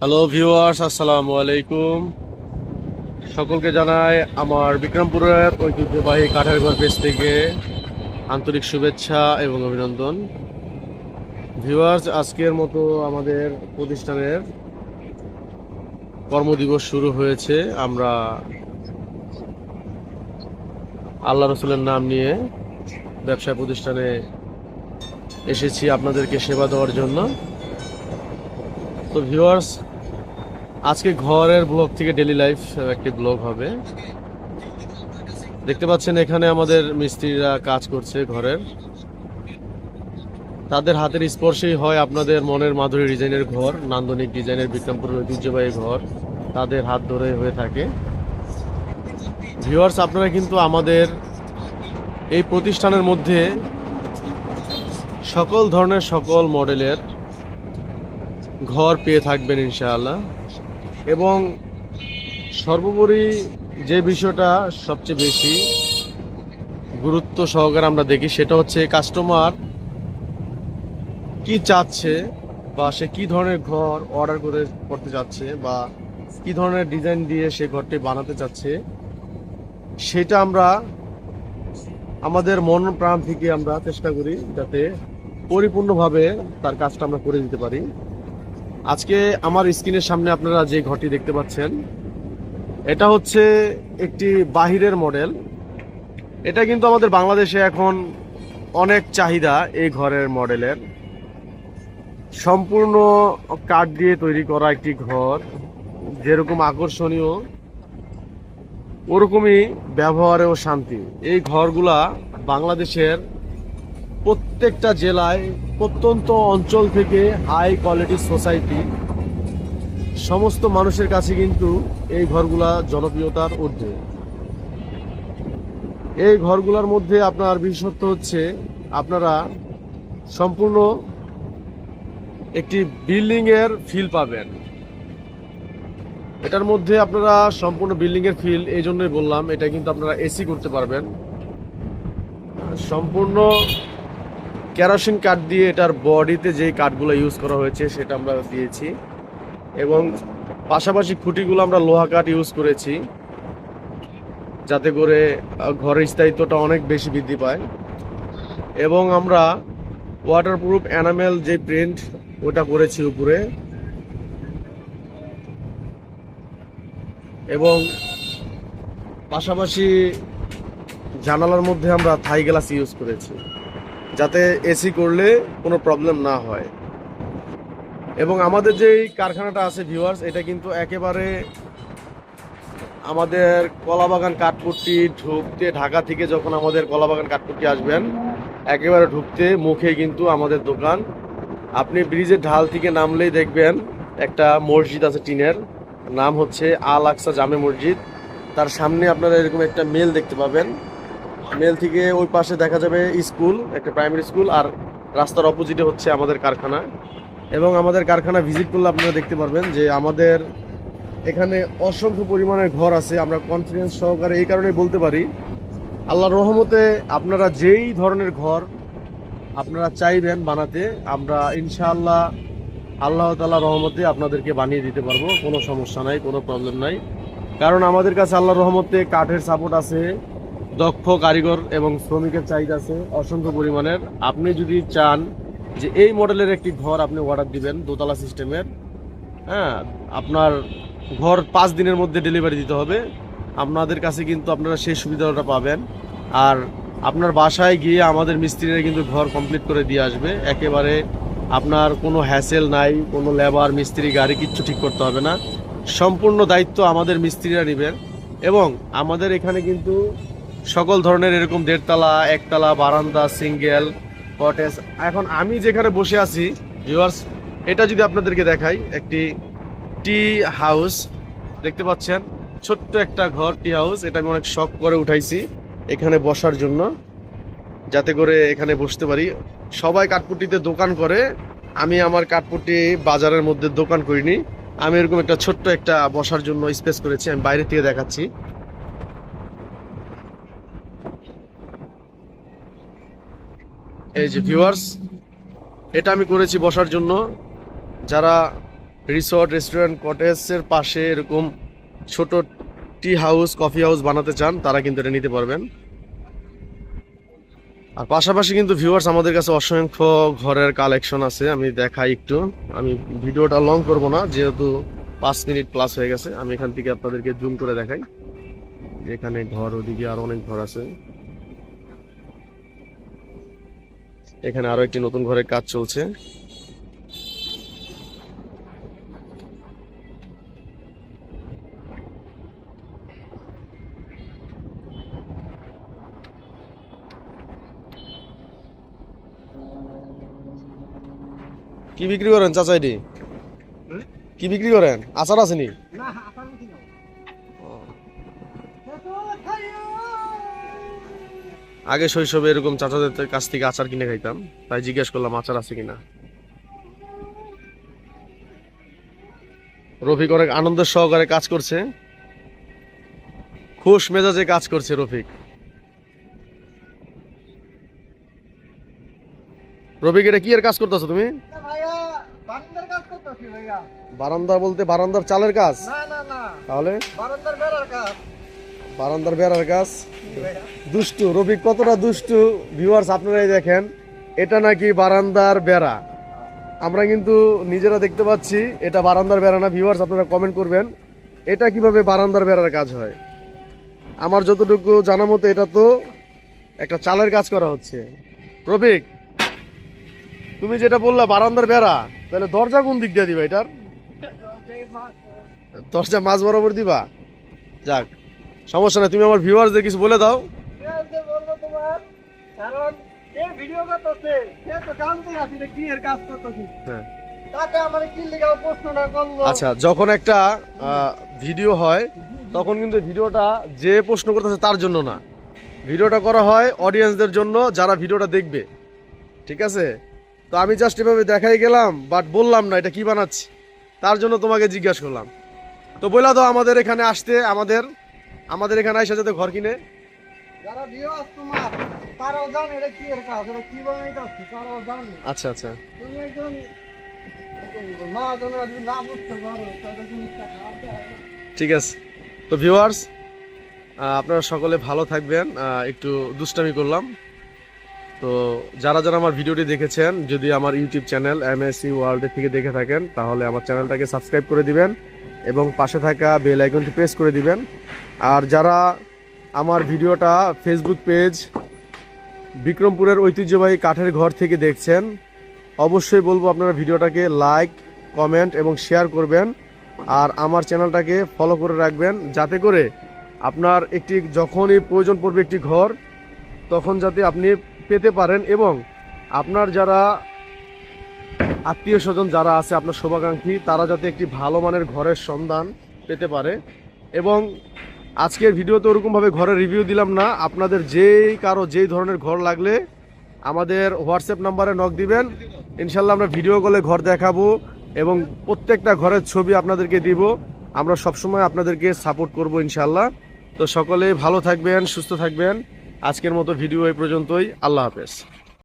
Hello viewers, আসসালামু আলাইকুম। সকলকে জানাই আমার বিক্রমপুরের ঐতিহ্যবাহী কাঠের ঘর পেজ থেকে আন্তরিক শুভেচ্ছা এবং অভিনন্দন। ভিউয়ার্স, আজকের মতো আমাদের প্রতিষ্ঠানের কর্মদিবস শুরু হয়েছে। আমরা আল্লাহ রসুলের নাম নিয়ে ব্যবসা প্রতিষ্ঠানে এসেছি আপনাদেরকে সেবা দেওয়ার জন্য। তো ভিউয়ার্স, আজকে ঘরের ব্লগ থেকে ডেইলি লাইফ একটি ব্লগ হবে। দেখতে পাচ্ছেন এখানে আমাদের মিস্ত্রিরা কাজ করছে ঘরের। তাদের হাতের স্পর্শেই হয় আপনাদের মনের মাধুরী ডিজাইনের ঘর, নান্দনিক ডিজাইনের বিক্রমপুরের ঐতিহ্যবাহী ঘর তাদের হাত ধরে হয়ে থাকে। ভিউয়ার্স, আপনারা কিন্তু আমাদের এই প্রতিষ্ঠানের মধ্যে সকল ধরনের সকল মডেলের ঘর পেয়ে থাকবেন ইনশাআল্লাহ। এবং সর্বোপরি যে বিষয়টা সবচেয়ে বেশি গুরুত্ব সহকারে আমরা দেখি, সেটা হচ্ছে কাস্টমার কি চাচ্ছে বা সে কি ধরনের ঘর অর্ডার করতে চাচ্ছে বা কি ধরনের ডিজাইন দিয়ে সে ঘরটি বানাতে চাচ্ছে, সেটা আমরা আমাদের মন প্রাণ থেকে আমরা চেষ্টা করি যাতে পরিপূর্ণভাবে তার কাজটা আমরা করে দিতে পারি। আজকে আমার স্ক্রিনের সামনে আপনারা যে ঘরটি দেখতে পাচ্ছেন, এটা হচ্ছে একটি বাহিরের মডেল। এটা কিন্তু আমাদের বাংলাদেশে এখন অনেক চাহিদা এই ঘরের মডেলের। সম্পূর্ণ কাঠ দিয়ে তৈরি করা একটি ঘর, যেরকম আকর্ষণীয় ওরকমই ব্যবহারেও শান্তি। এই ঘরগুলা বাংলাদেশের প্রত্যেকটা জেলায়, প্রত্যন্ত অঞ্চল থেকে হাই কোয়ালিটি সোসাইটি সমস্ত মানুষের কাছে কিন্তু এই ঘরগুলা জনপ্রিয়তার ঊর্ধ্বে। এই ঘরগুলোর মধ্যে আপনার বিশেষত্ব হচ্ছে আপনারা সম্পূর্ণ একটি বিল্ডিং এর ফিল পাবেন। এটার মধ্যে আপনারা সম্পূর্ণ বিল্ডিং এর ফিল এই জন্যই বললাম, এটা কিন্তু আপনারা এসি করতে পারবেন। সম্পূর্ণ কেরোসিন কাঠ দিয়ে এটার বডিতে যে কাঠগুলো ইউজ করা হয়েছে সেটা আমরা দিয়েছি, এবং পাশাপাশি খুঁটিগুলো আমরা লোহা কাঠ ইউজ করেছি যাতে করে ঘরের স্থায়িত্বটা অনেক বেশি বৃদ্ধি পায়। এবং আমরা ওয়াটারপ্রুফ এনামেল যে প্রিন্ট ওটা করেছি উপরে, এবং পাশাপাশি জানালার মধ্যে আমরা থাই গ্লাস ইউজ করেছি যাতে এসি করলে কোনো প্রবলেম না হয়। এবং আমাদের যেই কারখানাটা আছে ভিউয়ার্স, এটা কিন্তু একেবারে আমাদের কলাবাগান কাঠপুট্টি ঢুকতে, ঢাকা থেকে যখন আমাদের কলাবাগান কাঠপুট্টি আসবেন একেবারে ঢুকতে মুখে কিন্তু আমাদের দোকান। আপনি ব্রিজের ঢাল থেকে নামলেই দেখবেন একটা মসজিদ আছে টিনের, নাম হচ্ছে আল আকসা জামে মসজিদ। তার সামনে আপনারা এরকম একটা মেল দেখতে পাবেন। মেল থেকে ওই পাশে দেখা যাবে স্কুল, একটা প্রাইমারি স্কুল, আর রাস্তার অপোজিটে হচ্ছে আমাদের কারখানা। এবং আমাদের কারখানা ভিজিট করলে আপনারা দেখতে পারবেন যে আমাদের এখানে অসংখ্য পরিমাণের ঘর আছে। আমরা কনফিডেন্স সহকারে এই কারণে বলতে পারি, আল্লাহর রহমতে আপনারা যেই ধরনের ঘর আপনারা চাইবেন বানাতে, আমরা ইনশাআল্লাহ আল্লাহ তাআলার রহমতে আপনাদেরকে বানিয়ে দিতে পারবো। কোনো সমস্যা নাই, কোনো প্রবলেম নাই। কারণ আমাদের কাছে আল্লাহর রহমতে কাঠের সাপোর্ট আছে, দক্ষ কারিগর এবং শ্রমিকের চাহিদা আছে অসংখ্য পরিমাণের। আপনি যদি চান যে এই মডেলের একটি ঘর আপনি অর্ডার দিবেন দোতলা সিস্টেমের, হ্যাঁ, আপনার ঘর 5 দিনের মধ্যে ডেলিভারি দিতে হবে, আপনাদের কাছে কিন্তু আপনারা সেই সুবিধাটা পাবেন। আর আপনার বাসায় গিয়ে আমাদের মিস্ত্রিরা কিন্তু ঘর কমপ্লিট করে দিয়ে আসবে একেবারে। আপনার কোনো হ্যাসেল নাই, কোনো লেবার মিস্ত্রি গাড়ি কিচ্ছু ঠিক করতে হবে না, সম্পূর্ণ দায়িত্ব আমাদের মিস্ত্রিরা নেবেন। এবং আমাদের এখানে কিন্তু সকল ধরনের এরকম 1.5 তলা, 1 তলা, বারান্দা, সিঙ্গেল, কটেজ। এখন আমি যেখানে বসে আছি ভিউয়ার্স, এটা যদি আপনাদেরকে দেখাই, একটি টি হাউস দেখতে পাচ্ছেন, ছোট্ট একটা ঘর টি হাউস। এটা আমি অনেক শখ করে উঠাইছি এখানে বসার জন্য, যাতে করে এখানে বসতে পারি। সবাই কাঠপুট্টিতে দোকান করে, আমি আমার কাঠপুট্টি বাজারের মধ্যে দোকান করিনি, আমি এরকম একটা ছোট্ট একটা বসার জন্য স্পেস করেছি। আমি বাইরে থেকে দেখাচ্ছি। এই যে ভিউয়ার্স, এটা আমি করেছি বসার জন্য। যারা রিসর্ট, রেস্টুরেন্ট, কটেজের পাশে এরকম ছোট টি হাউস, কফি হাউস বানাতে চান, তারা কিন্তু এটা নিতে পারবেন। আর পাশাপাশি কিন্তু ভিউয়ার্স আমাদের কাছে অসংখ্য ঘরের কালেকশন আছে, আমি দেখাই একটু। আমি ভিডিওটা লং করব না, যেহেতু 5 মিনিট প্লাস হয়ে গেছে। আমি এখান থেকে আপনাদেরকে জুম করে দেখাই। এখানে ঘর, ওদিকে আরো অনেক ঘর আছে। এখানে আরো একটি নতুন ঘরের কাজ চলছে। কি বিক্রি করেন চাচা এটি? কি বিক্রি করেন? আচার আসেনি? আগে শৈশবে এরকম চাচাদের কাছ থেকে আচার কিনে খাইতাম, তাই জিজ্ঞেস করলাম আচার আছে কিনা। রফিক অনেক আনন্দের সহকারে কাজ করছে, খুশ মেজাজে কাজ করছে রফিক। রফিক, এটা কি এর কাজ করতেছো তুমি? বারান্দা বলতে বারান্দার চালের কাজ? তাহলে বারান্দার বেড়ার কাজ। দুষ্টু রফিক, কতটা দুষ্টু ভিউয়ার্স আপনারাই দেখেন। এটা নাকি বারান্দার বেড়া, আমরা কিন্তু নিজেরা দেখতে পাচ্ছি এটা বারান্দার বেড়া না। ভিউয়ার্স আপনারা কমেন্ট করবেন এটা কিভাবে বারান্দার বেড়ার কাজ হয়। আমার যতটুকু জানা মতো এটা তো একটা চালের কাজ করা হচ্ছে। রফিক, তুমি যেটা বললা বারান্দার বেড়া, তাহলে দরজা কোন দিক দিয়ে দিবা? এটার দরজা মাঝ বরাবর দিবা? যাক, সমস্যা নাই, তুমি আমার ভিউয়ার্সদের কিছু বলে দাও। আচ্ছা, যখন একটা ভিডিও হয় তখন কিন্তু ভিডিওটা যে প্রশ্ন করতেছে তার জন্য না, ভিডিওটা করা হয় অডিয়েন্সদের জন্য, যারা ভিডিওটা দেখবে। ঠিক আছে, তো আমি জাস্ট এভাবে দেখাই গেলাম, বাট বললাম না এটা কি বানাচ্ছি, তার জন্য তোমাকে জিজ্ঞাসা করলাম। তো বলে দাও আমাদের এখানে আসতে, আমাদের এখানে আইসা যাতে ঘর কিনে। আচ্ছা আচ্ছা, ঠিক আছে। তো ভিউয়ার্স আপনারা সকলে ভালো থাকবেন। একটু দুষ্টামি করলাম। তো যারা যারা আমার ভিডিওটি দেখেছেন, যদি আমার ইউটিউব চ্যানেল MSC ওয়ার্ল্ড থেকে দেখে থাকেন, তাহলে আমার চ্যানেলটাকে সাবস্ক্রাইব করে দিবেন এবং পাশে থাকা বেল আইকনটি প্রেস করে দিবেন। আর যারা আমার ভিডিওটা ফেসবুক পেজ বিক্রমপুরের ঐতিহ্যবাহী কাঠের ঘর থেকে দেখছেন, অবশ্যই বলবো আপনারা ভিডিওটাকে লাইক, কমেন্ট এবং শেয়ার করবেন। আর আমার চ্যানেলটাকে ফলো করে রাখবেন, যাতে করে আপনার একটি যখনই প্রয়োজন পড়বে একটি ঘর, তখন যাতে আপনি পেতে পারেন। এবং আপনার যারা আত্মীয় স্বজন যারা আছে, আপনার শুভাকাঙ্ক্ষী, তারা যাতে একটি ভালো মানের ঘরের সন্ধান পেতে পারে। এবং আজকের ভিডিওতে ওরকমভাবে ঘরের রিভিউ দিলাম না, আপনাদের যেই ধরনের ঘর লাগলে আমাদের হোয়াটসঅ্যাপ নাম্বারে নক দিবেন, ইনশাল্লাহ আমরা ভিডিও কলে ঘর দেখাবো এবং প্রত্যেকটা ঘরের ছবি আপনাদেরকে দিব। আমরা সবসময় আপনাদেরকে সাপোর্ট করব ইনশাল্লাহ। তো সকলে ভালো থাকবেন, সুস্থ থাকবেন। আজকের মতো ভিডিও এই পর্যন্তই। আল্লাহ হাফেজ।